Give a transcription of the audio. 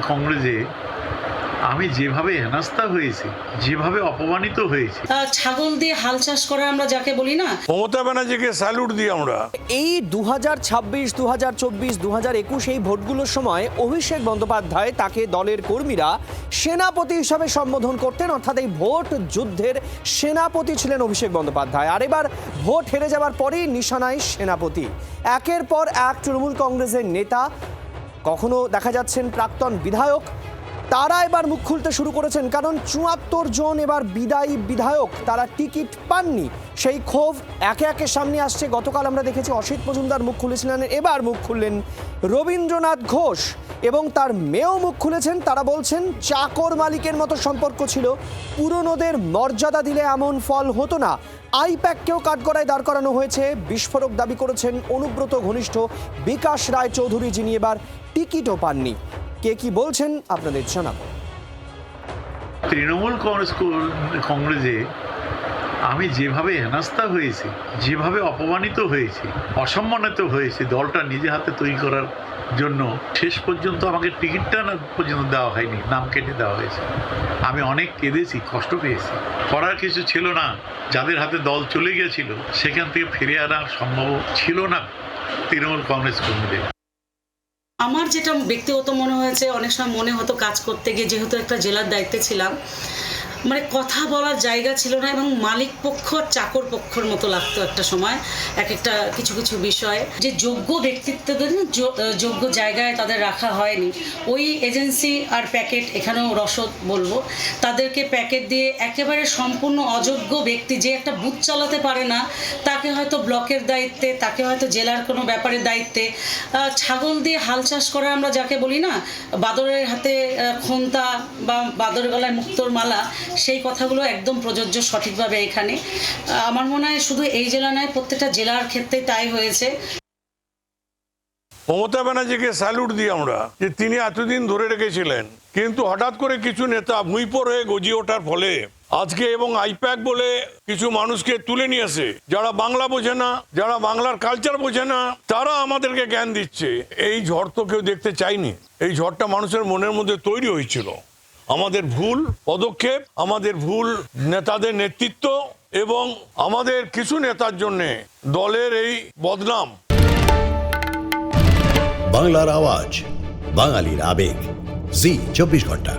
কংগ্রেসে আমি যেভাবে হেনস্থা হয়েছি, যেভাবে অপমানিত হয়েছি, ছাগল দিয়ে হাল চাষ করা আমরা যাকে বলি না, মমতা ব্যানার্জিকে স্যালুট দিই আমরা। এই 2026, 2024, 2021 এই ভোটগুলোর সময় অভিষেক বন্দ্যোপাধ্যায় তাকে দলের কর্মীরা সেনাপতি হিসাবে সম্বোধন করতেন, অর্থাৎ এই ভোট যুদ্ধের সেনাপতি ছিলেন অভিষেক বন্দ্যোপাধ্যায়। আর এবার ভোট হেরে যাওয়ার পরেই নিশানায় সেনাপতি। একের পর এক তৃণমূল কংগ্রেসের নেতা, কখনো দেখা যাচ্ছেন প্রাক্তন বিধায়ক, তারা এবার মুখ খুলতে শুরু করেছেন, কারণ ৭৪ জন এবার বিদায়ী বিধায়ক তারা টিকিট পাননি। সেই ক্ষোভ একে একে সামনে আসছে। গতকাল আমরা দেখেছি অসিত মজুমদার মুখ খুলেছিলেন, এবার মুখ খুললেন রবীন্দ্রনাথ ঘোষ এবং তার মেয়েও মুখ খুলেছেন। তারা বলছেন চাকর মালিকের মতো সম্পর্ক ছিল, পুরনোদের মর্যাদা দিলে এমন ফল হতো না। আইপ্যাককেও কাঠগড়ায় দাঁড় করানো হয়েছে। বিস্ফোরক দাবি করেছেন অনুব্রত ঘনিষ্ঠ বিকাশ রায় চৌধুরী, যিনি এবার টিকিটও পাননি। কে কি বলছেন আপনাদের জানাবো। তৃণমূল কংগ্রেসে আমি যেভাবে হেনস্থা হয়েছি, যেভাবে অপমানিত হয়েছি, অসম্মানিত হয়েছি, দলটা নিজে হাতে তৈরি করার জন্য শেষ পর্যন্ত আমাকে টিকিটটা না পর্যন্ত দেওয়া হয়নি, নাম কেটে দেওয়া হয়েছে। আমি অনেক কেঁদেছি, কষ্ট পেয়েছি। করার কিছু ছিল না। যাদের হাতে দল চলে গিয়েছিল সেখান থেকে ফিরে আনা সম্ভব ছিল না তৃণমূল কংগ্রেস কর্মীদের। আমার যেটা ব্যক্তিগত মনে হয়েছে, অনেক সময় মনে হতো কাজ করতে গিয়ে, যেহেতু একটা জেলার দায়িত্বে ছিলাম, মানে কথা বলার জায়গা ছিল না এবং মালিক পক্ষ আর চাকর পক্ষের মতো লাগতো একটা সময় এক একটা কিছু কিছু বিষয়। যে যোগ্য ব্যক্তিত্বদের যোগ্য জায়গায় তাদের রাখা হয়নি। ওই এজেন্সি আর প্যাকেট, এখানেও রসদ বলবো, তাদেরকে প্যাকেট দিয়ে একেবারে সম্পূর্ণ অযোগ্য ব্যক্তি, যে একটা বুথ চালাতে পারে না, তাকে হয়তো ব্লকের দায়িত্বে, তাকে হয়তো জেলার কোনো ব্যাপারের দায়িত্বে, ছাগল দিয়ে হাল চাষ করা আমরা যাকে বলি না, বাদরের হাতে খোন্তা বা বাদরের গলায় মুক্তোর মালা, সেই কথাগুলো একদম প্রযোজ্য সঠিকভাবে এখানে। আমার মনে হয় শুধু এই জেলা নয়, প্রত্যেকটা জেলার ক্ষেত্রে তাই হয়েছে। মমতা ব্যানার্জিকে স্যালুট দিই আমরা, যে তিনি এতদিন ধরে রেখেছিলেন, কিন্তু হঠাৎ করে কিছু নেতা ভুঁইপোর হয়ে গজিয়ে ওঠার ফলে আজকে এবং আইপ্যাক বলে কিছু মানুষকে তুলে নিয়ে আসে, যারা বাংলা বোঝে না, যারা বাংলার কালচার বোঝে না, তারা আমাদেরকে জ্ঞান দিচ্ছে। এই ঝড় তো কেউ দেখতে চায়নি। এই ঝড়টা মানুষের মনের মধ্যে তৈরি হয়েছিল। আমাদের ভুল পদক্ষেপ, আমাদের ভুল নেতাদের নেতৃত্ব এবং আমাদের কিছু নেতার জন্য দলের এই বদনাম। বাংলার আওয়াজ, বাঙালির আবেগ, জি 24 ঘন্টা।